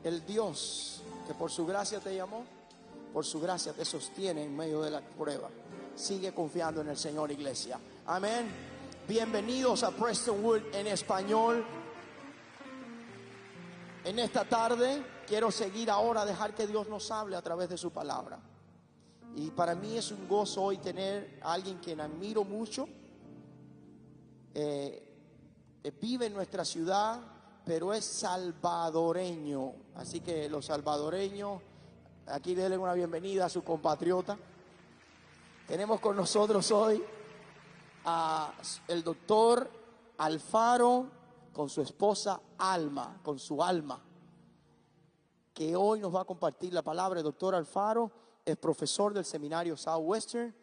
el Dios que por su gracia te llamó, por su gracia te sostiene en medio de la prueba. Sigue confiando en el Señor, iglesia. Amén. Bienvenidos a Prestonwood en español. En esta tarde quiero seguir ahora, dejar que Dios nos hable a través de su palabra. Y para mí es un gozo hoy tener a alguien quien admiro mucho. Vive en nuestra ciudad, pero es salvadoreño. Así que los salvadoreños, aquí denle una bienvenida a su compatriota. Tenemos con nosotros hoy a el doctor Alfaro con su esposa Alma, con su alma, que hoy nos va a compartir la palabra. El doctor Alfaro es profesor del seminario Southwestern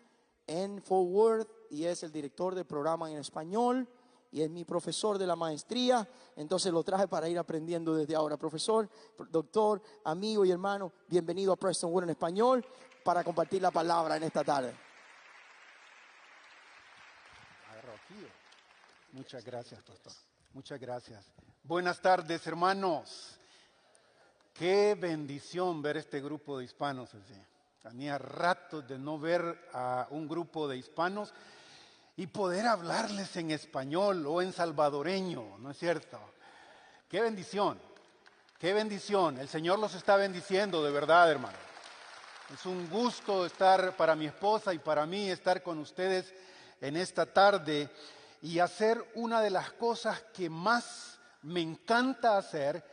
en Fort Worth y es el director del programa en español y es mi profesor de la maestría. Entonces lo traje para ir aprendiendo desde ahora. Profesor, doctor, amigo y hermano, bienvenido a Prestonwood en español para compartir la palabra en esta tarde. Muchas gracias, pastor. Muchas gracias. Buenas tardes, hermanos. Qué bendición ver este grupo de hispanos así. Tenía rato de no ver a un grupo de hispanos y poder hablarles en español o en salvadoreño, ¿no es cierto? Qué bendición, qué bendición. El Señor los está bendiciendo de verdad, hermano. Es un gusto estar para mi esposa y para mí estar con ustedes en esta tarde y hacer una de las cosas que más me encanta hacer,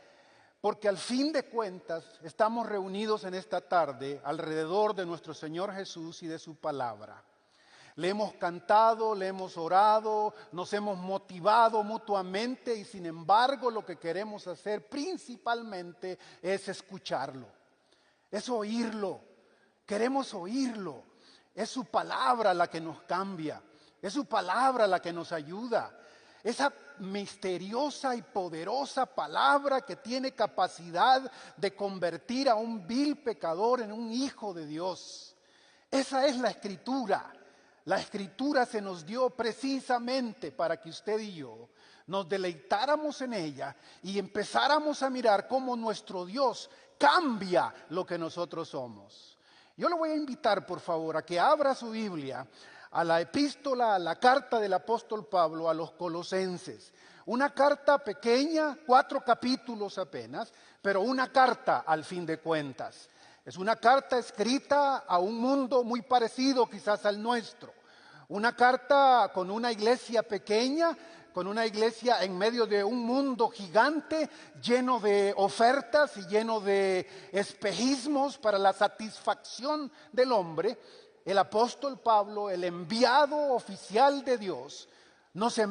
porque al fin de cuentas estamos reunidos en esta tarde alrededor de nuestro Señor Jesús y de su palabra. Le hemos cantado, le hemos orado, nos hemos motivado mutuamente y sin embargo lo que queremos hacer principalmente es escucharlo, es oírlo, queremos oírlo. Es su palabra la que nos cambia. Es su palabra la que nos ayuda. Esa misteriosa y poderosa palabra que tiene capacidad de convertir a un vil pecador en un hijo de Dios. Esa es la Escritura. La Escritura se nos dio precisamente para que usted y yo nos deleitáramos en ella y empezáramos a mirar cómo nuestro Dios cambia lo que nosotros somos. Yo le voy a invitar, por favor, a que abra su Biblia a la epístola, a la carta del apóstol Pablo a los Colosenses. Una carta pequeña, 4 capítulos apenas, pero una carta al fin de cuentas. Es una carta escrita a un mundo muy parecido quizás al nuestro. Una carta con una iglesia pequeña, con una iglesia en medio de un mundo gigante, lleno de ofertas y lleno de espejismos para la satisfacción del hombre. El apóstol Pablo, el enviado oficial de Dios, le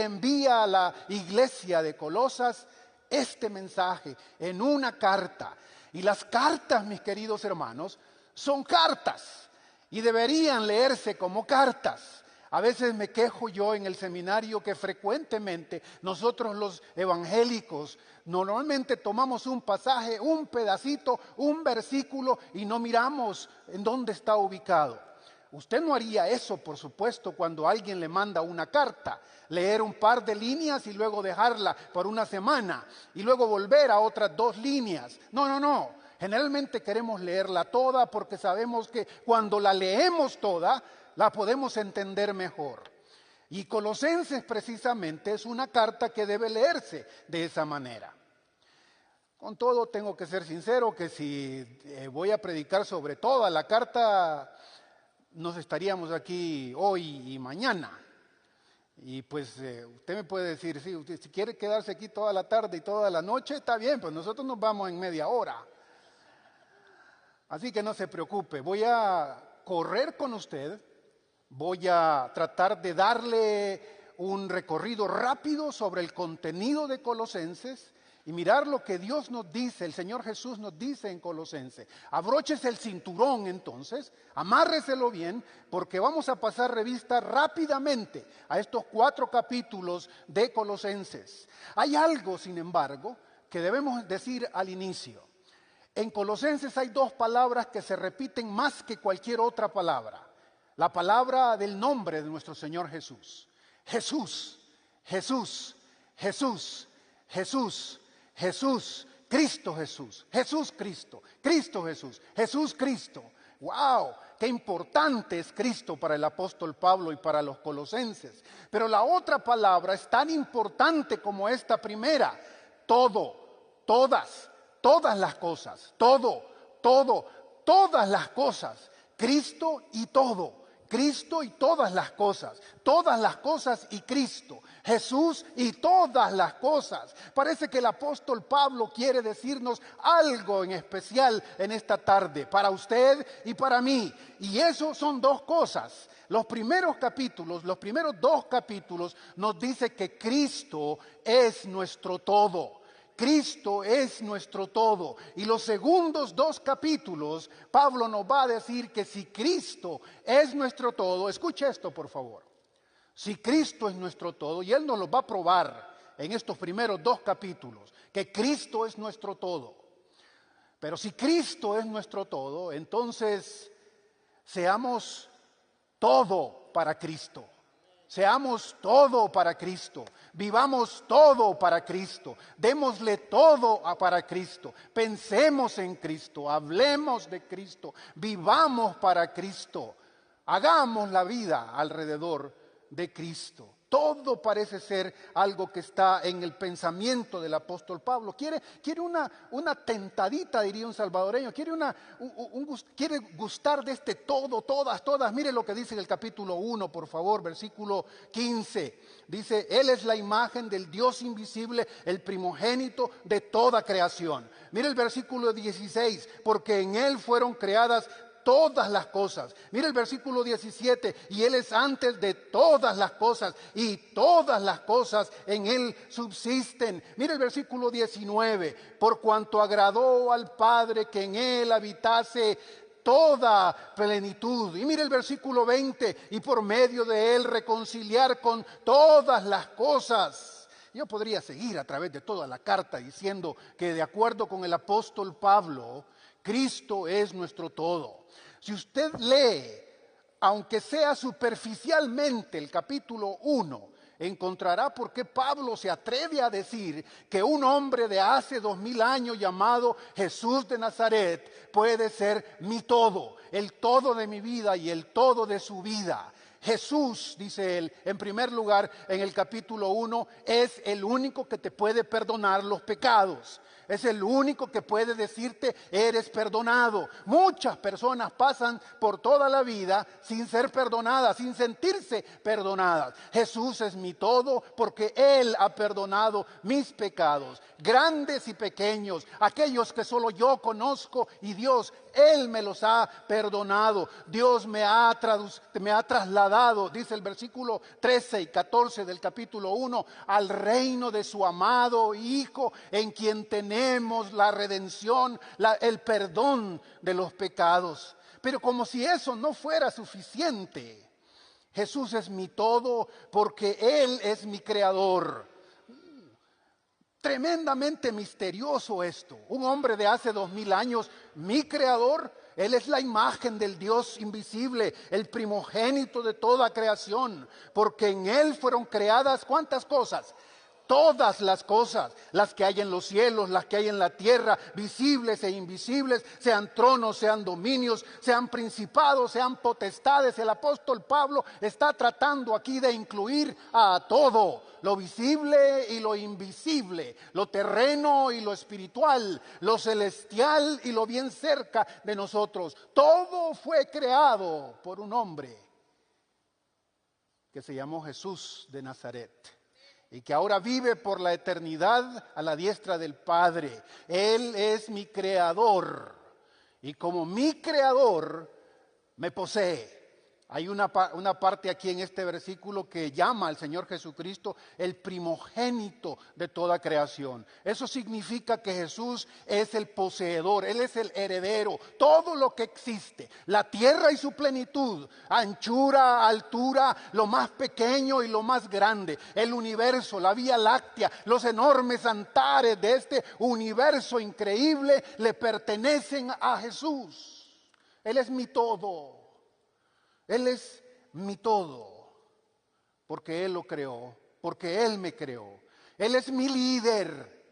envía a la iglesia de Colosas este mensaje en una carta. Y las cartas, mis queridos hermanos, son cartas y deberían leerse como cartas. A veces me quejo yo en el seminario que frecuentemente nosotros los evangélicos normalmente tomamos un pasaje, un pedacito, un versículo y no miramos en dónde está ubicado. Usted no haría eso, por supuesto, cuando alguien le manda una carta, leer un par de líneas y luego dejarla por una semana y luego volver a otras 2 líneas. No. Generalmente queremos leerla toda porque sabemos que cuando la leemos toda, la podemos entender mejor. Y Colosenses precisamente es una carta que debe leerse de esa manera. Con todo, tengo que ser sincero que si voy a predicar sobre toda la carta, nos estaríamos aquí hoy y mañana. Y pues usted me puede decir, sí, usted, si quiere quedarse aquí toda la tarde y toda la noche, está bien, pues nosotros nos vamos en media hora. Así que no se preocupe, voy a correr con usted. Voy a tratar de darle un recorrido rápido sobre el contenido de Colosenses y mirar lo que Dios nos dice, el Señor Jesús nos dice en Colosenses. Abróchese el cinturón entonces, amárreselo bien, porque vamos a pasar revista rápidamente a estos 4 capítulos de Colosenses. Hay algo, sin embargo, que debemos decir al inicio. En Colosenses hay 2 palabras que se repiten más que cualquier otra palabra. La palabra del nombre de nuestro Señor Jesús. Jesús, Jesús, Jesús, Jesús, Jesús. Cristo Jesús, Jesús Cristo, Cristo Jesús, Jesús Cristo. ¡Wow! Qué importante es Cristo para el apóstol Pablo y para los colosenses. Pero la otra palabra es tan importante como esta primera. Todo, todas, todas las cosas, todo, todas las cosas. Cristo y todo. Cristo y todas las cosas y Cristo, Jesús y todas las cosas. Parece que el apóstol Pablo quiere decirnos algo en especial en esta tarde, para usted y para mí. Y eso son dos cosas. Los primeros dos capítulos nos dice que Cristo es nuestro todo. Cristo es nuestro todo. Y los segundos dos capítulos, Pablo nos va a decir que si Cristo es nuestro todo, escuche esto por favor. Si Cristo es nuestro todo, y Él nos lo va a probar en estos primeros dos capítulos, que Cristo es nuestro todo. Pero si Cristo es nuestro todo, entonces seamos todo para Cristo. Seamos todo para Cristo, vivamos todo para Cristo, démosle todo para Cristo, pensemos en Cristo, hablemos de Cristo, vivamos para Cristo, hagamos la vida alrededor de Cristo. Todo parece ser algo que está en el pensamiento del apóstol Pablo. Quiere una tentadita, diría un salvadoreño. Quiere gustar de este todo, todas. Mire lo que dice en el capítulo 1, por favor, versículo 15. Dice, Él es la imagen del Dios invisible, el primogénito de toda creación. Mire el versículo 16, porque en Él fueron creadas todas las cosas. Mira el versículo 17, y Él es antes de todas las cosas, y todas las cosas en Él subsisten. Mira el versículo 19, por cuanto agradó al Padre que en Él habitase toda plenitud. Y mira el versículo 20, y por medio de Él reconciliar con todas las cosas. Yo podría seguir a través de toda la carta diciendo que de acuerdo con el apóstol Pablo, Cristo es nuestro todo. Si usted lee, aunque sea superficialmente, el capítulo 1, encontrará por qué Pablo se atreve a decir que un hombre de hace 2000 años llamado Jesús de Nazaret puede ser mi todo, el todo de mi vida y el todo de su vida. Jesús, dice él, en primer lugar, en el capítulo 1, es el único que te puede perdonar los pecados. Es el único que puede decirte, eres perdonado. Muchas personas pasan por toda la vida sin ser perdonadas, sin sentirse perdonadas. Jesús es mi todo porque Él ha perdonado mis pecados, grandes y pequeños, aquellos que solo yo conozco y Dios, Él me los ha perdonado. Dios me ha trasladado, dice el versículo 13 y 14 del capítulo 1, al reino de su amado Hijo, en quien tenemos la redención, el perdón de los pecados. Pero como si eso no fuera suficiente, Jesús es mi todo porque Él es mi creador. Tremendamente misterioso esto. Un hombre de hace 2000 años, mi creador, Él es la imagen del Dios invisible, el primogénito de toda creación, porque en Él fueron creadas ¿cuántas cosas? Todas las cosas, las que hay en los cielos, las que hay en la tierra, visibles e invisibles, sean tronos, sean dominios, sean principados, sean potestades. El apóstol Pablo está tratando aquí de incluir a todo, lo visible y lo invisible, lo terreno y lo espiritual, lo celestial y lo bien cerca de nosotros. Todo fue creado por un hombre que se llamó Jesús de Nazaret y que ahora vive por la eternidad a la diestra del Padre. Él es mi creador y como mi creador me posee. Hay una parte aquí en este versículo que llama al Señor Jesucristo el primogénito de toda creación. Eso significa que Jesús es el poseedor, Él es el heredero. Todo lo que existe, la tierra y su plenitud, anchura, altura, lo más pequeño y lo más grande, el universo, la Vía Láctea, los enormes antares de este universo increíble le pertenecen a Jesús. Él es mi todo. Él es mi todo, porque Él lo creó, porque Él me creó. Él es mi líder,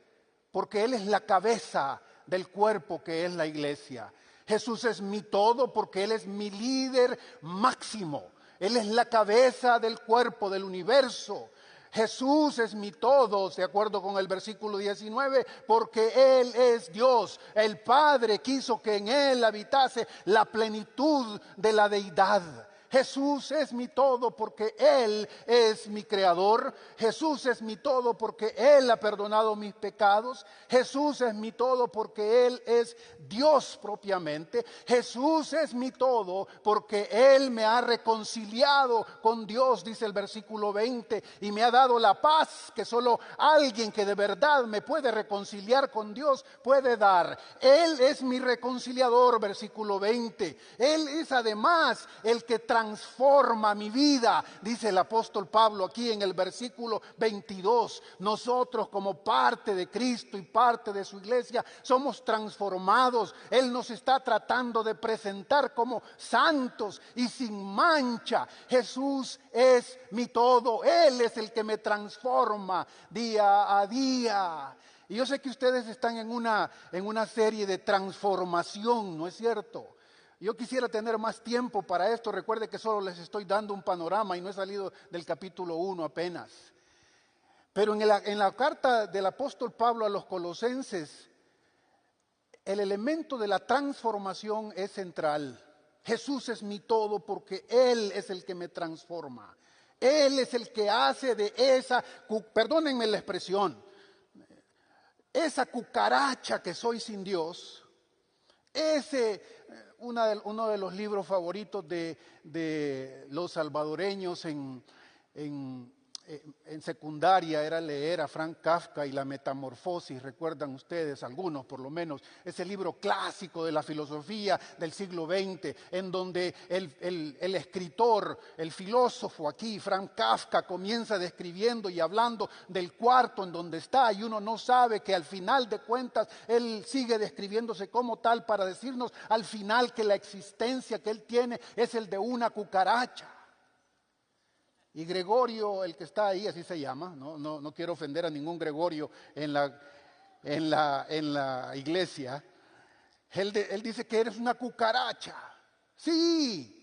porque Él es la cabeza del cuerpo que es la iglesia. Jesús es mi todo porque Él es mi líder máximo. Él es la cabeza del cuerpo, del universo. Jesús es mi todo, de acuerdo con el versículo 19, porque Él es Dios. El Padre quiso que en Él habitase la plenitud de la deidad. Jesús es mi todo porque Él es mi creador. Jesús es mi todo porque Él ha perdonado mis pecados. Jesús es mi todo porque Él es Dios propiamente. Jesús es mi todo porque Él me ha reconciliado con Dios, dice el versículo 20, y me ha dado la paz que solo alguien que de verdad me puede reconciliar con Dios puede dar. Él es mi reconciliador, versículo 20. Él es además el que transforma mi vida, dice el apóstol Pablo aquí en el versículo 22. Nosotros como parte de Cristo y parte de su iglesia somos transformados. Él nos está tratando de presentar como santos y sin mancha. Jesús es mi todo. Él es el que me transforma día a día. Y yo sé que ustedes están en una serie de transformación, ¿no es cierto? Yo quisiera tener más tiempo para esto. Recuerde que solo les estoy dando un panorama y no he salido del capítulo 1 apenas. Pero en la carta del apóstol Pablo a los Colosenses, el elemento de la transformación es central. Jesús es mi todo porque Él es el que me transforma. Él es el que hace de esa, perdónenme la expresión, esa cucaracha que soy sin Dios, uno de los libros favoritos de los salvadoreños en secundaria era leer a Frank Kafka y La Metamorfosis, recuerdan ustedes, algunos por lo menos, ese libro clásico de la filosofía del siglo XX, en donde el escritor, el filósofo aquí, Frank Kafka, comienza describiendo y hablando del cuarto en donde está, y uno no sabe que al final de cuentas él sigue describiéndose como tal para decirnos al final que la existencia que él tiene es el de una cucaracha. Y Gregorio, el que está ahí, así se llama, no quiero ofender a ningún Gregorio en la iglesia, él dice que eres una cucaracha. Sí,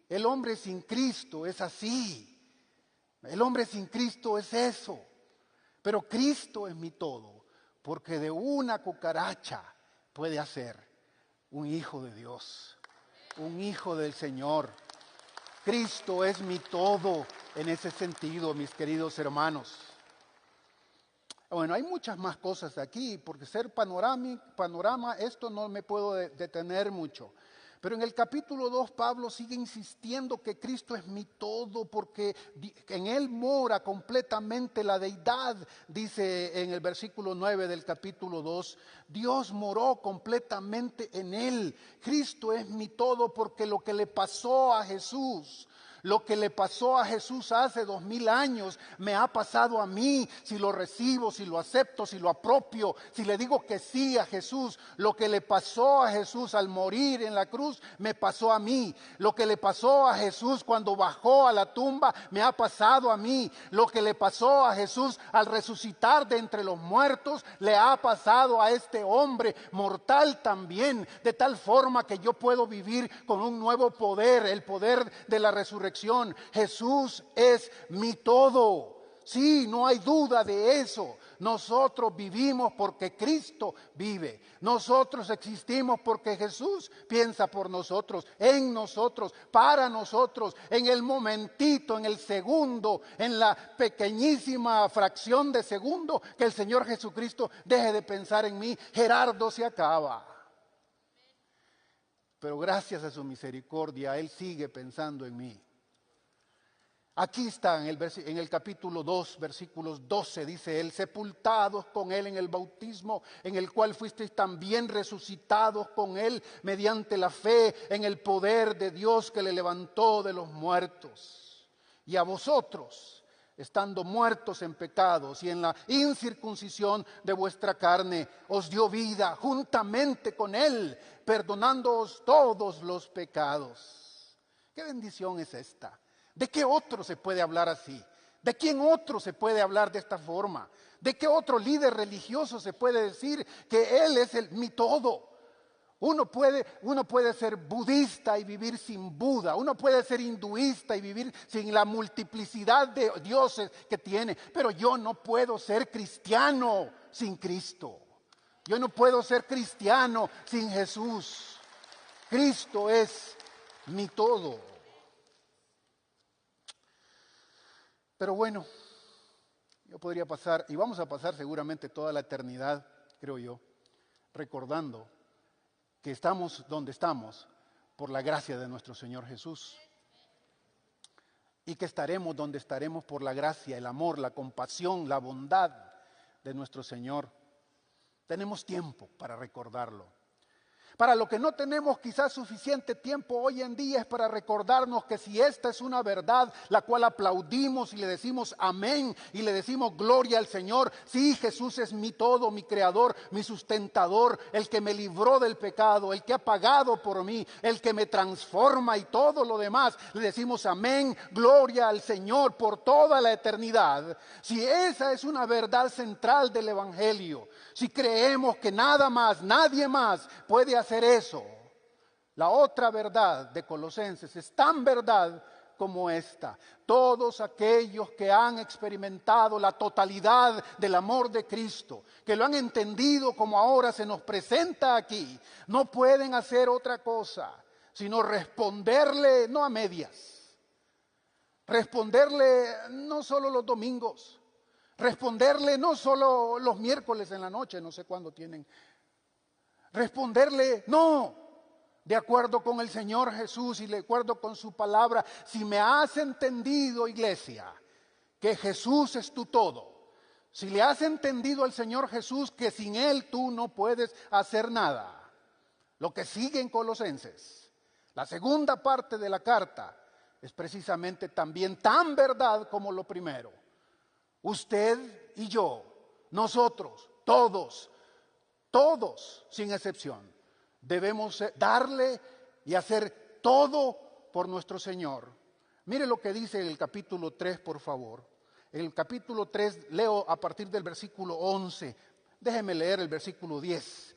el hombre sin Cristo es así, el hombre sin Cristo es eso, pero Cristo es mi todo, porque de una cucaracha puede hacer un hijo de Dios, un hijo del Señor. Cristo es mi todo en ese sentido, mis queridos hermanos. Bueno, hay muchas más cosas aquí, porque ser panorama, esto no me puedo detener mucho. Pero en el capítulo 2 Pablo sigue insistiendo que Cristo es mi todo, porque en Él mora completamente la deidad, dice en el versículo 9 del capítulo 2. Dios moró completamente en Él. Cristo es mi todo porque lo que le pasó a Jesús, lo que le pasó a Jesús hace 2000 años, me ha pasado a mí, si lo recibo, si lo acepto, si lo apropio, si le digo que sí a Jesús. Lo que le pasó a Jesús al morir en la cruz, me pasó a mí. Lo que le pasó a Jesús cuando bajó a la tumba, me ha pasado a mí. Lo que le pasó a Jesús al resucitar de entre los muertos, le ha pasado a este hombre mortal también, de tal forma que yo puedo vivir con un nuevo poder, el poder de la resurrección. Jesús es mi todo. Sí, no hay duda de eso. Nosotros vivimos porque Cristo vive. Nosotros existimos porque Jesús piensa por nosotros, en nosotros, para nosotros, en el momentito, en el segundo, en la pequeñísima fracción de segundo que el Señor Jesucristo deje de pensar en mí, Gerardo se acaba. Pero gracias a su misericordia, Él sigue pensando en mí. Aquí está en el capítulo 2, versículos 12, dice él: sepultados con Él en el bautismo, en el cual fuisteis también resucitados con Él mediante la fe en el poder de Dios que le levantó de los muertos. Y a vosotros, estando muertos en pecados y en la incircuncisión de vuestra carne, os dio vida juntamente con Él, perdonándoos todos los pecados. ¿Qué bendición es esta? ¿De qué otro se puede hablar así? ¿De quién otro se puede hablar de esta forma? ¿De qué otro líder religioso se puede decir que Él es mi todo? Uno puede ser budista y vivir sin Buda. Uno puede ser hinduista y vivir sin la multiplicidad de dioses que tiene. Pero yo no puedo ser cristiano sin Cristo. Yo no puedo ser cristiano sin Jesús. Cristo es mi todo. Pero bueno, yo podría pasar, y vamos a pasar seguramente toda la eternidad, creo yo, recordando que estamos donde estamos por la gracia de nuestro Señor Jesús. Y que estaremos donde estaremos por la gracia, el amor, la compasión, la bondad de nuestro Señor. Tenemos tiempo para recordarlo. Para lo que no tenemos quizás suficiente tiempo hoy en día es para recordarnos que si esta es una verdad la cual aplaudimos y le decimos amén y le decimos gloria al Señor, sí, Jesús es mi todo, mi creador, mi sustentador, el que me libró del pecado, el que ha pagado por mí, el que me transforma y todo lo demás, le decimos amén, gloria al Señor por toda la eternidad. Si esa es una verdad central del Evangelio, si creemos que nada más, nadie más puede hacer eso, la otra verdad de Colosenses es tan verdad como esta. Todos aquellos que han experimentado la totalidad del amor de Cristo, que lo han entendido como ahora se nos presenta aquí, no pueden hacer otra cosa sino responderle no a medias, responderle no solo los domingos, responderle no solo los miércoles en la noche, no sé cuándo tienen. Responderle no, de acuerdo con el Señor Jesús y de acuerdo con su palabra. Si me has entendido, iglesia, que Jesús es tu todo. Si le has entendido al Señor Jesús que sin Él tú no puedes hacer nada. Lo que sigue en Colosenses, la segunda parte de la carta, es precisamente también tan verdad como lo primero. Usted y yo, nosotros, todos, sin excepción, debemos darle y hacer todo por nuestro Señor. Mire lo que dice el capítulo 3, por favor. El capítulo 3, leo a partir del versículo 11. Déjeme leer el versículo 10.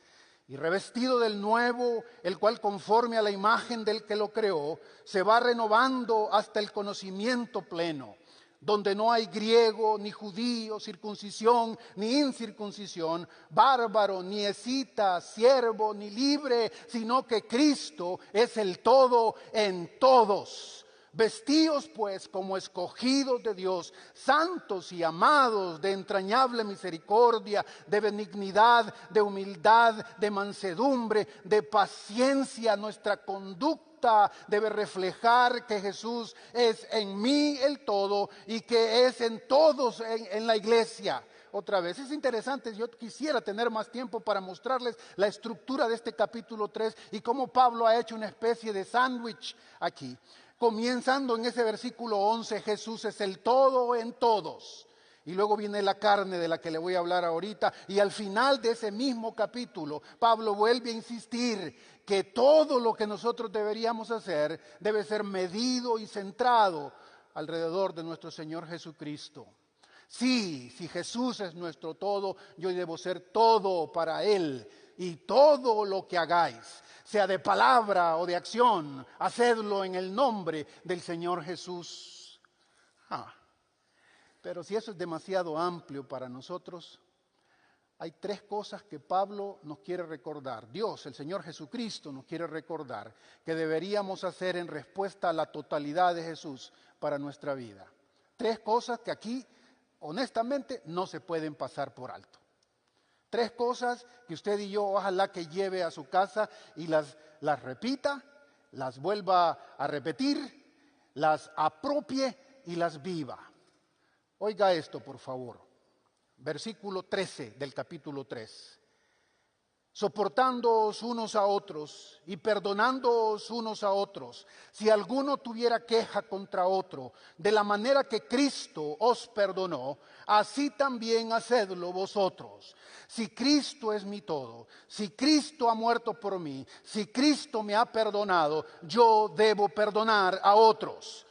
Y revestido del nuevo, el cual conforme a la imagen del que lo creó, se va renovando hasta el conocimiento pleno, donde no hay griego, ni judío, circuncisión, ni incircuncisión, bárbaro, ni escita, siervo, ni libre, sino que Cristo es el todo en todos. Vestíos pues como escogidos de Dios, santos y amados, de entrañable misericordia, de benignidad, de humildad, de mansedumbre, de paciencia. Nuestra conducta debe reflejar que Jesús es en mí el todo y que es en todos en la iglesia. Otra vez, es interesante, yo quisiera tener más tiempo para mostrarles la estructura de este capítulo 3 y cómo Pablo ha hecho una especie de sándwich aquí. Comenzando en ese versículo 11, Jesús es el todo en todos. Y luego viene la carne de la que le voy a hablar ahorita. Y al final de ese mismo capítulo, Pablo vuelve a insistir que todo lo que nosotros deberíamos hacer debe ser medido y centrado alrededor de nuestro Señor Jesucristo. Sí, si Jesús es nuestro todo, yo debo ser todo para Él. Y todo lo que hagáis, sea de palabra o de acción, hacedlo en el nombre del Señor Jesús. Pero si eso es demasiado amplio para nosotros, hay tres cosas que Pablo nos quiere recordar. Dios, el Señor Jesucristo, nos quiere recordar que deberíamos hacer en respuesta a la totalidad de Jesús para nuestra vida. Tres cosas que aquí, honestamente, no se pueden pasar por alto. Tres cosas que usted y yo ojalá que lleve a su casa y las repita, las vuelva a repetir, las apropie y las viva. Oiga esto, por favor. Versículo 13 del capítulo 3. Soportándoos unos a otros y perdonándoos unos a otros, si alguno tuviera queja contra otro, de la manera que Cristo os perdonó, así también hacedlo vosotros. Si Cristo es mi todo, si Cristo ha muerto por mí, si Cristo me ha perdonado, yo debo perdonar a otros.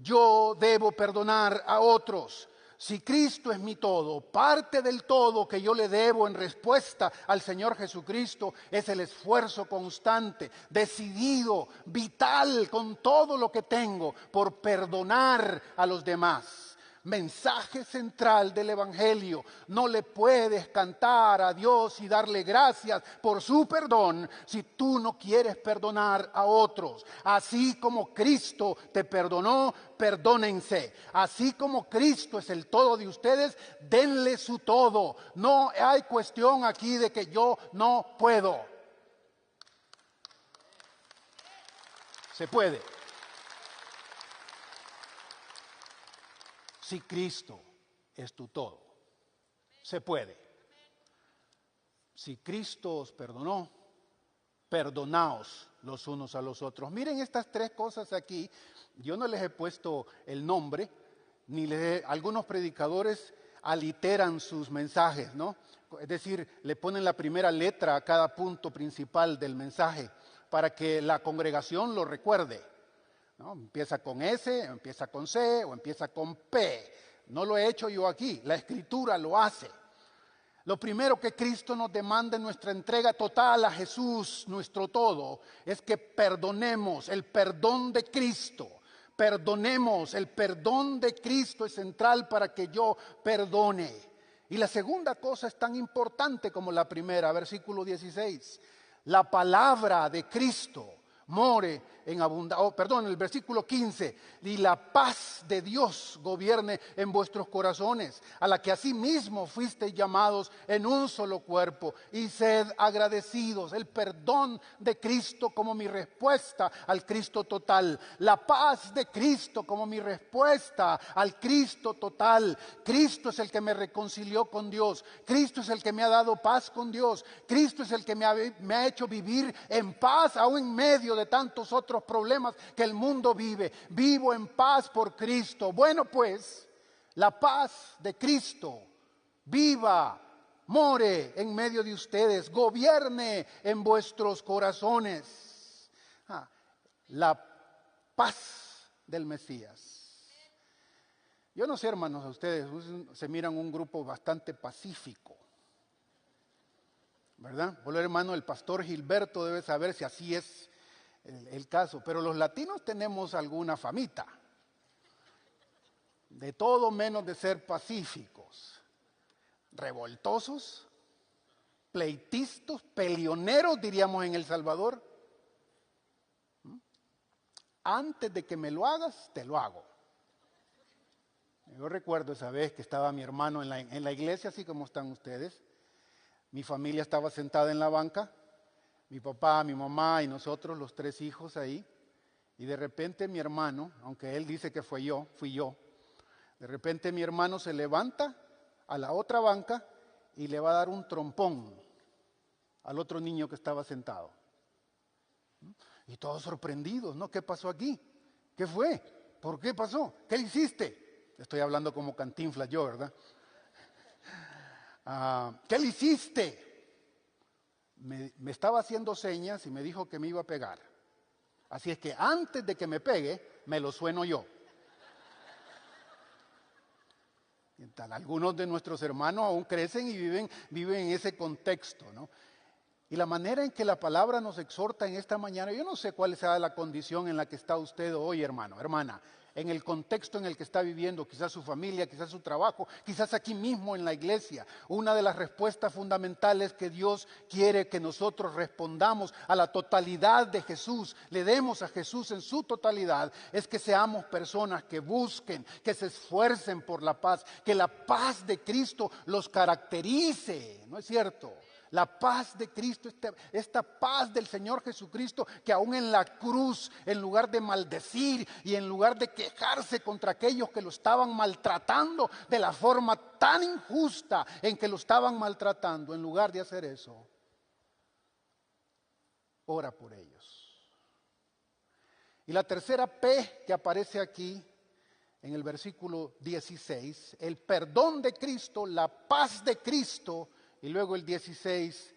yo debo perdonar a otros. Si Cristo es mi todo, parte del todo que yo le debo en respuesta al Señor Jesucristo es el esfuerzo constante, decidido, vital, con todo lo que tengo, por perdonar a los demás. Mensaje central del Evangelio: no le puedes cantar a Dios y darle gracias por su perdón si tú no quieres perdonar a otros. Así como Cristo te perdonó, perdónense. Así como Cristo es el todo de ustedes, denle su todo. No hay cuestión aquí de que yo no puedo. Se puede. Si Cristo es tu todo, se puede. Si Cristo os perdonó, perdonaos los unos a los otros. Miren estas tres cosas aquí. Yo no les he puesto el nombre, algunos predicadores aliteran sus mensajes, ¿no? Es decir, le ponen la primera letra a cada punto principal del mensaje para que la congregación lo recuerde, ¿no? Empieza con S, empieza con C o empieza con P. No lo he hecho yo aquí, la Escritura lo hace. Lo primero que Cristo nos demanda en nuestra entrega total a Jesús, nuestro todo, es que perdonemos. El perdón de Cristo. Perdonemos. El perdón de Cristo es central para que yo perdone. Y la segunda cosa es tan importante como la primera, versículo 16. La palabra de Cristo more en abundancia, el versículo 15, y la paz de Dios gobierne en vuestros corazones, a la que asimismo fuisteis llamados en un solo cuerpo, y sed agradecidos. El perdón de Cristo como mi respuesta al Cristo total, la paz de Cristo como mi respuesta al Cristo total. Cristo es el que me reconcilió con Dios, Cristo es el que me ha dado paz con Dios, Cristo es el que me ha hecho vivir en paz aún en medio de tantos otros problemas que el mundo vive. Vivo en paz por Cristo. Bueno, pues, la paz de Cristo viva, more en medio de ustedes, gobierne en vuestros corazones. La paz del Mesías. Yo no sé, hermanos, a ustedes se miran un grupo bastante pacífico, ¿verdad? Por hermano, el pastor Gilberto debe saber si así es el caso, pero los latinos tenemos alguna famita, de todo menos de ser pacíficos, revoltosos, pleitistas, peleoneros, diríamos en El Salvador. Antes de que me lo hagas, te lo hago. Yo recuerdo esa vez que estaba mi hermano en la iglesia, así como están ustedes. Mi familia estaba sentada en la banca. Mi papá, mi mamá y nosotros, los tres hijos ahí, y de repente mi hermano, aunque él dice que fui yo, de repente mi hermano se levanta a la otra banca y le va a dar un trompón al otro niño que estaba sentado. Y todos sorprendidos, ¿no? ¿Qué pasó aquí? ¿Qué fue? ¿Por qué pasó? ¿Qué le hiciste? Estoy hablando como Cantinflas yo, ¿verdad? ¿Qué le hiciste? Me estaba haciendo señas y me dijo que me iba a pegar. Así es que antes de que me pegue, me lo sueno yo. Y tal, algunos de nuestros hermanos aún crecen y viven en ese contexto, ¿no? Y la manera en que la palabra nos exhorta en esta mañana, yo no sé cuál sea la condición en la que está usted hoy, hermano, hermana, en el contexto en el que está viviendo, quizás su familia, quizás su trabajo, quizás aquí mismo en la iglesia. Una de las respuestas fundamentales que Dios quiere que nosotros respondamos a la totalidad de Jesús, le demos a Jesús en su totalidad, es que seamos personas que busquen, que se esfuercen por la paz, que la paz de Cristo los caracterice, ¿no es cierto? La paz de Cristo, esta paz del Señor Jesucristo, que aún en la cruz, en lugar de maldecir y en lugar de quejarse contra aquellos que lo estaban maltratando de la forma tan injusta en que lo estaban maltratando, en lugar de hacer eso, ora por ellos. Y la tercera P que aparece aquí en el versículo 16, el perdón de Cristo, la paz de Cristo. Y luego el 16,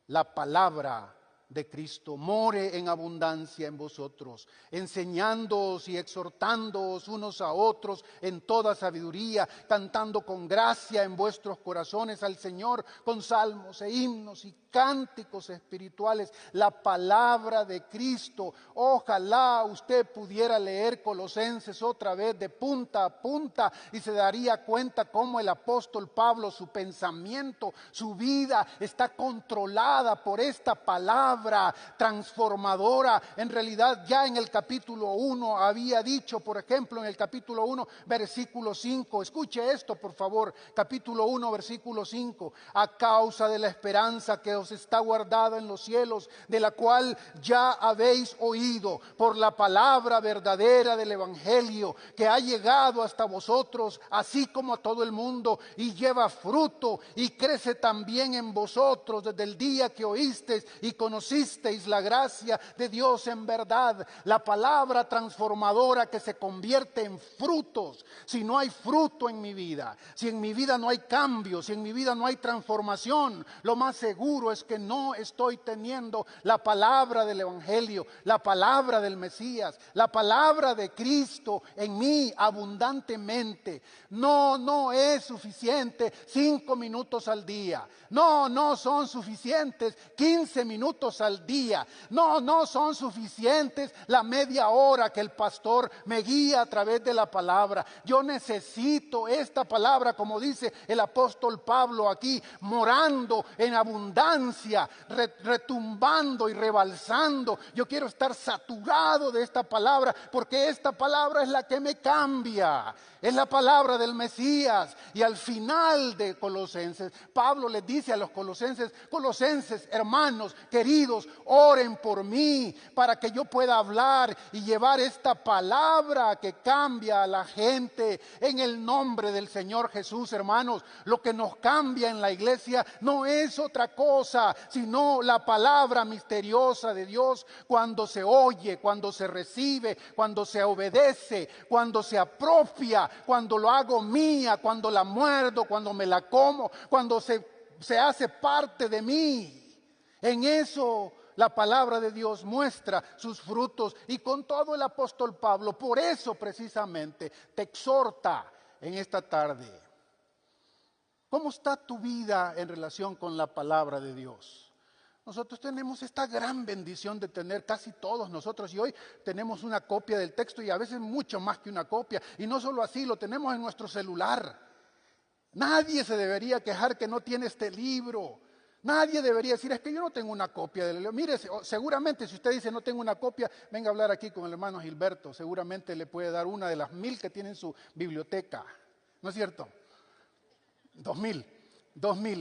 la palabra de Cristo more en abundancia en vosotros, enseñándoos y exhortándoos unos a otros en toda sabiduría, cantando con gracia en vuestros corazones al Señor, con salmos e himnos y cánticos espirituales, la palabra de Cristo. Ojalá usted pudiera leer Colosenses otra vez de punta a punta y se daría cuenta cómo el apóstol Pablo, su pensamiento, su vida está controlada por esta palabra transformadora. En realidad ya en el capítulo 1 había dicho, por ejemplo, en el capítulo 1, versículo 5, escuche esto por favor, capítulo 1, versículo 5, a causa de la esperanza que os está guardada en los cielos, de la cual ya habéis oído por la palabra verdadera del evangelio, que ha llegado hasta vosotros, así como a todo el mundo, y lleva fruto y crece también en vosotros desde el día que oísteis y conocisteis la gracia de Dios en verdad. La palabra transformadora que se convierte en frutos. Si no hay fruto en mi vida, si en mi vida no hay cambio, si en mi vida no hay transformación, lo más seguro es que no estoy teniendo la palabra del evangelio, la palabra del Mesías, la palabra de Cristo en mí abundantemente. No es suficiente 5 minutos al día. No son suficientes 15 minutos al día. No son suficientes la media hora que el pastor me guía a través de la palabra. Yo necesito esta palabra, como dice el apóstol Pablo aquí, morando en abundancia, retumbando y rebalsando. Yo quiero estar saturado de esta palabra, porque esta palabra es la que me cambia. Es la palabra del Mesías. Y al final de Colosenses, Pablo les dice a los colosenses, hermanos queridos, oren por mí para que yo pueda hablar y llevar esta palabra que cambia a la gente en el nombre del Señor Jesús. Hermanos, lo que nos cambia en la iglesia no es otra cosa, sino la palabra misteriosa de Dios cuando se oye, cuando se recibe, cuando se obedece, cuando se apropia, cuando lo hago mía, cuando la muerdo, cuando me la como, cuando se hace parte de mí. En eso la palabra de Dios muestra sus frutos, y con todo el apóstol Pablo, por eso precisamente te exhorta en esta tarde. ¿Cómo está tu vida en relación con la palabra de Dios? Nosotros tenemos esta gran bendición de tener casi todos nosotros, y hoy tenemos una copia del texto, y a veces mucho más que una copia, y no solo así, lo tenemos en nuestro celular. Nadie se debería quejar que no tiene este libro. Nadie debería decir, es que yo no tengo una copia del libro. Mire, seguramente si usted dice no tengo una copia, venga a hablar aquí con el hermano Gilberto, seguramente le puede dar una de las 1000 que tiene en su biblioteca. ¿No es cierto? 2000,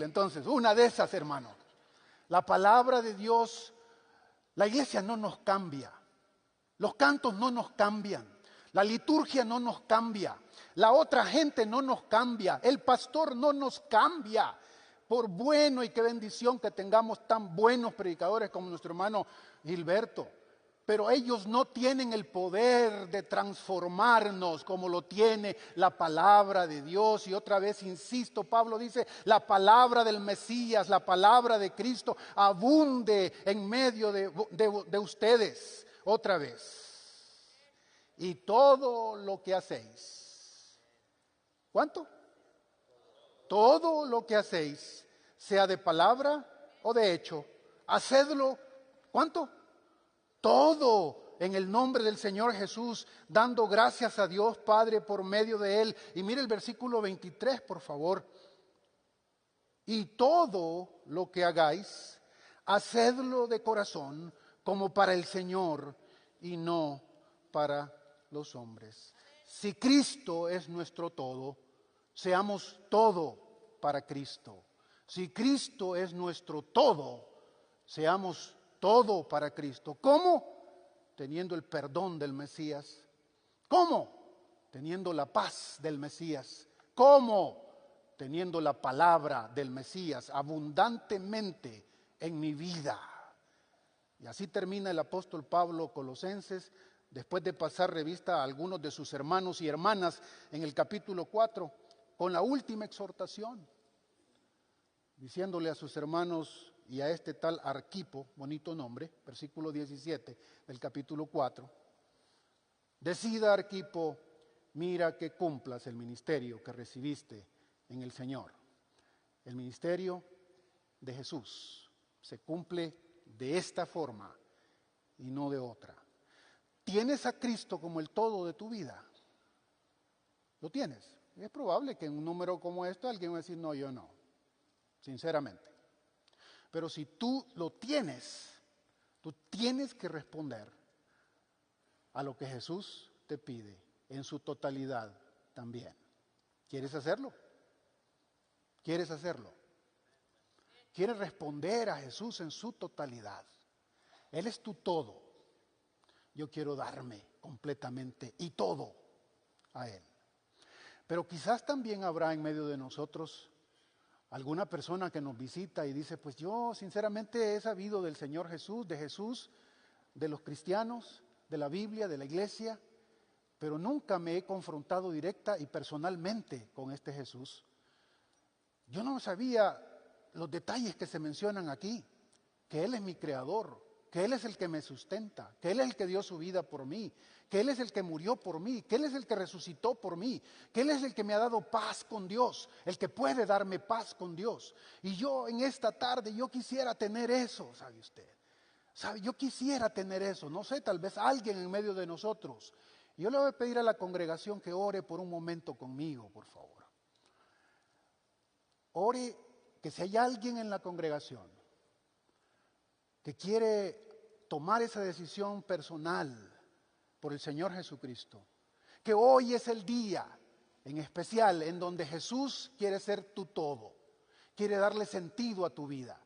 entonces, una de esas, hermano. La palabra de Dios, la iglesia no nos cambia, los cantos no nos cambian, la liturgia no nos cambia, la otra gente no nos cambia, el pastor no nos cambia. Por bueno y qué bendición que tengamos tan buenos predicadores como nuestro hermano Gilberto. Pero ellos no tienen el poder de transformarnos como lo tiene la palabra de Dios. Y otra vez insisto, Pablo dice, la palabra del Mesías, la palabra de Cristo abunde en medio de ustedes. Otra vez. Y todo lo que hacéis. ¿Cuánto? Todo lo que hacéis, sea de palabra o de hecho, hacedlo. ¿Cuánto? Todo en el nombre del Señor Jesús, dando gracias a Dios Padre por medio de Él. Y mire el versículo 23, por favor. Y todo lo que hagáis, hacedlo de corazón, como para el Señor y no para los hombres. Si Cristo es nuestro todo, seamos todo para Cristo. Si Cristo es nuestro todo, seamos todo para Cristo. ¿Cómo? Teniendo el perdón del Mesías. ¿Cómo? Teniendo la paz del Mesías. ¿Cómo? Teniendo la palabra del Mesías abundantemente en mi vida. Y así termina el apóstol Pablo Colosenses, después de pasar revista a algunos de sus hermanos y hermanas en el capítulo 4, con la última exhortación, diciéndole a sus hermanos y a este tal Arquipo, bonito nombre, versículo 17 del capítulo 4, decida Arquipo, mira que cumplas el ministerio que recibiste en el Señor. El ministerio de Jesús se cumple de esta forma y no de otra. ¿Tienes a Cristo como el todo de tu vida? ¿Lo tienes? Es probable que en un número como este alguien va a decir, no, yo no, sinceramente. Pero si tú lo tienes, tú tienes que responder a lo que Jesús te pide en su totalidad también. ¿Quieres hacerlo? ¿Quieres hacerlo? ¿Quieres responder a Jesús en su totalidad? Él es tu todo. Yo quiero darme completamente y todo a Él. Pero quizás también habrá en medio de nosotros alguna persona que nos visita y dice, pues yo sinceramente he sabido del Señor Jesús, de los cristianos, de la Biblia, de la iglesia, pero nunca me he confrontado directa y personalmente con este Jesús. Yo no sabía los detalles que se mencionan aquí, que Él es mi creador, que Él es el que me sustenta, que Él es el que dio su vida por mí, que Él es el que murió por mí, que Él es el que resucitó por mí, que Él es el que me ha dado paz con Dios, el que puede darme paz con Dios. Y yo en esta tarde, yo quisiera tener eso, ¿sabe usted? Yo quisiera tener eso, no sé, tal vez alguien en medio de nosotros. Yo le voy a pedir a la congregación que ore por un momento conmigo, por favor. Ore, que si hay alguien en la congregación que quiere tomar esa decisión personal por el Señor Jesucristo, que hoy es el día en especial en donde Jesús quiere ser tu todo, quiere darle sentido a tu vida,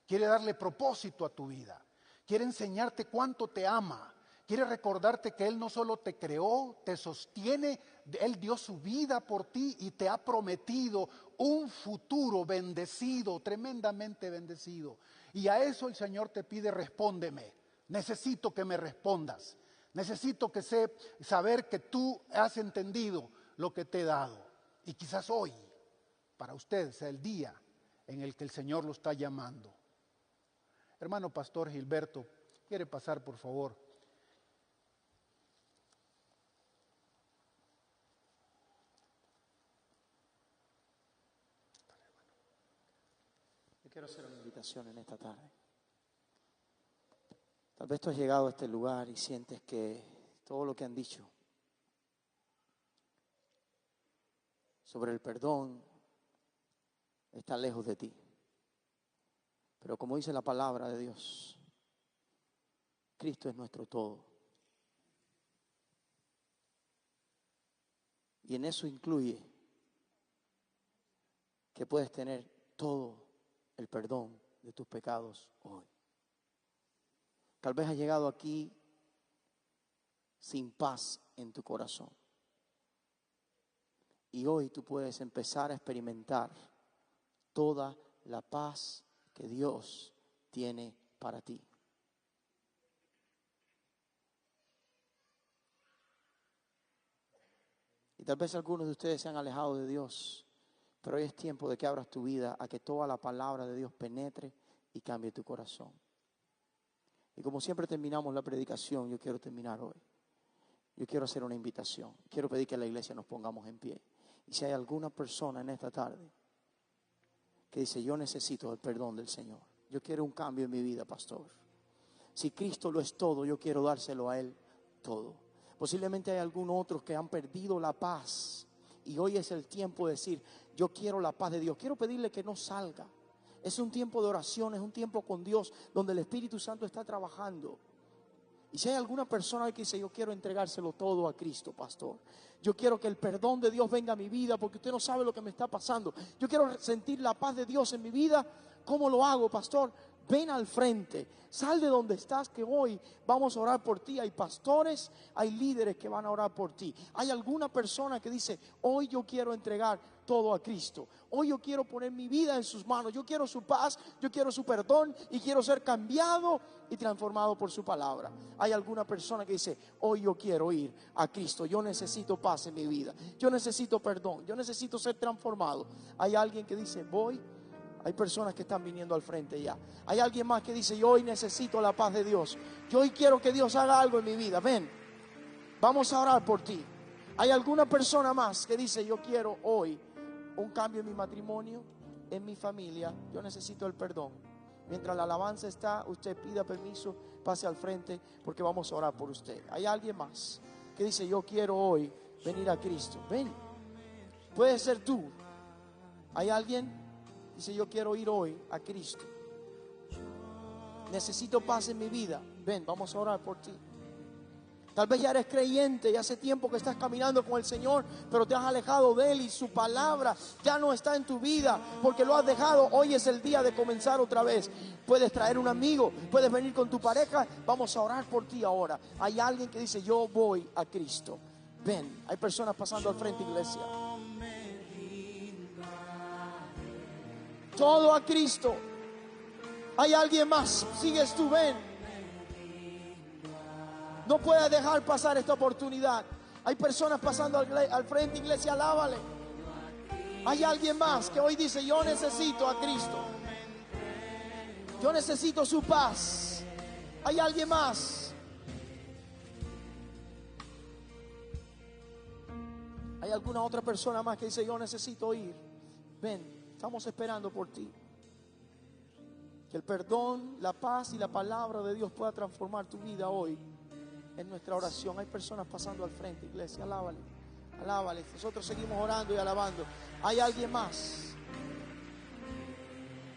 quiere darle propósito a tu vida, quiere enseñarte cuánto te ama, quiere recordarte que Él no solo te creó, te sostiene, Él dio su vida por ti y te ha prometido un futuro bendecido, tremendamente bendecido. Y a eso el Señor te pide, respóndeme. Necesito que me respondas. Necesito saber que tú has entendido lo que te he dado. Y quizás hoy, para usted, sea el día en el que el Señor lo está llamando. Hermano Pastor Gilberto, ¿quiere pasar, por favor? Yo quiero hacer una invitación en esta tarde. Tal vez tú has llegado a este lugar y sientes que todo lo que han dicho sobre el perdón está lejos de ti. Pero como dice la palabra de Dios, Cristo es nuestro todo. Y en eso incluye que puedes tener todo el perdón de tus pecados hoy. Tal vez has llegado aquí sin paz en tu corazón. Y hoy tú puedes empezar a experimentar toda la paz que Dios tiene para ti. Y tal vez algunos de ustedes se han alejado de Dios, pero hoy es tiempo de que abras tu vida a que toda la palabra de Dios penetre y cambie tu corazón. Y como siempre terminamos la predicación, yo quiero terminar hoy. Yo quiero hacer una invitación. Quiero pedir que en la iglesia nos pongamos en pie. Y si hay alguna persona en esta tarde que dice, yo necesito el perdón del Señor. Yo quiero un cambio en mi vida, pastor. Si Cristo lo es todo, yo quiero dárselo a Él todo. Posiblemente hay algunos otros que han perdido la paz. Y hoy es el tiempo de decir, yo quiero la paz de Dios. Quiero pedirle que no salga. Es un tiempo de oración, es un tiempo con Dios donde el Espíritu Santo está trabajando. Y si hay alguna persona que dice, yo quiero entregárselo todo a Cristo, pastor. Yo quiero que el perdón de Dios venga a mi vida porque usted no sabe lo que me está pasando. Yo quiero sentir la paz de Dios en mi vida. ¿Cómo lo hago, pastor? Ven al frente, sal de donde estás, que hoy vamos a orar por ti. Hay pastores, hay líderes que van a orar por ti. Hay alguna persona que dice, hoy yo quiero entregar todo a Cristo. Hoy yo quiero poner mi vida en sus manos. Yo quiero su paz, yo quiero su perdón y quiero ser cambiado y transformado por su palabra. Hay alguna persona que dice, hoy yo quiero ir a Cristo. Yo necesito paz en mi vida. Yo necesito perdón. Yo necesito ser transformado. Hay alguien que dice, voy Hay personas que están viniendo al frente ya. Hay alguien más que dice, yo hoy necesito la paz de Dios. Yo hoy quiero que Dios haga algo en mi vida. Ven, vamos a orar por ti. Hay alguna persona más que dice, yo quiero hoy un cambio en mi matrimonio, en mi familia. Yo necesito el perdón. Mientras la alabanza está, usted pida permiso, pase al frente porque vamos a orar por usted. Hay alguien más que dice, yo quiero hoy venir a Cristo. Ven, puede ser tú. Hay alguien dice, yo quiero ir hoy a Cristo. Necesito paz en mi vida. Ven, vamos a orar por ti. Tal vez ya eres creyente y hace tiempo que estás caminando con el Señor, pero te has alejado de Él y su palabra ya no está en tu vida porque lo has dejado. Hoy es el día de comenzar otra vez. Puedes traer un amigo, puedes venir con tu pareja. Vamos a orar por ti ahora. Hay alguien que dice, yo voy a Cristo. Ven, hay personas pasando al frente, iglesia. Todo a Cristo. Hay alguien más, sigues tú, ven. No puedes dejar pasar esta oportunidad. Hay personas pasando al frente, iglesia, alábale. Hay alguien más que hoy dice, yo necesito a Cristo. Yo necesito su paz. Hay alguien más. Hay alguna otra persona más que dice, yo necesito ir. Ven. Estamos esperando por ti. Que el perdón, la paz y la palabra de Dios pueda transformar tu vida hoy en nuestra oración. Hay personas pasando al frente, iglesia. Alábale, alábale. Nosotros seguimos orando y alabando. Hay alguien más.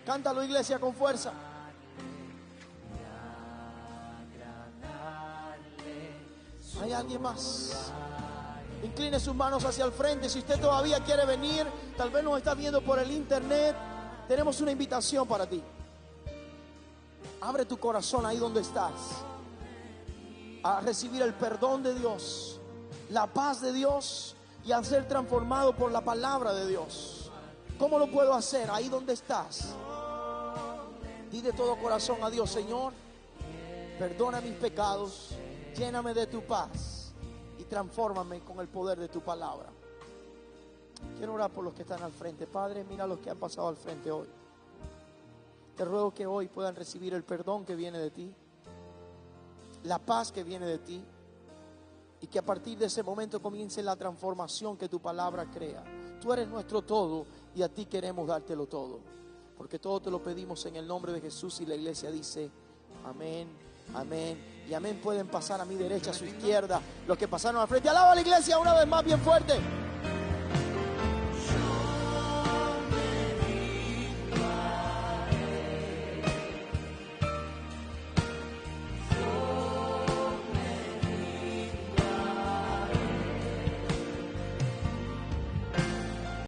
Cántalo, iglesia, con fuerza. Hay alguien más. Incline sus manos hacia el frente. Si usted todavía quiere venir, tal vez nos está viendo por el internet, tenemos una invitación para ti. Abre tu corazón ahí donde estás a recibir el perdón de Dios, la paz de Dios y a ser transformado por la palabra de Dios. ¿Cómo lo puedo hacer? Ahí donde estás. Di de todo corazón a Dios, Señor, perdona mis pecados, lléname de tu paz y transfórmame con el poder de tu palabra. Quiero orar por los que están al frente. Padre, mira los que han pasado al frente hoy. Te ruego que hoy puedan recibir el perdón que viene de ti, la paz que viene de ti, y que a partir de ese momento comience la transformación que tu palabra crea. Tú eres nuestro todo y a ti queremos dártelo todo, porque todo te lo pedimos en el nombre de Jesús. Y la iglesia dice amén, amén y amén. Pueden pasar a mi derecha, a su izquierda, los que pasaron al frente. Alaba a la iglesia una vez más bien fuerte.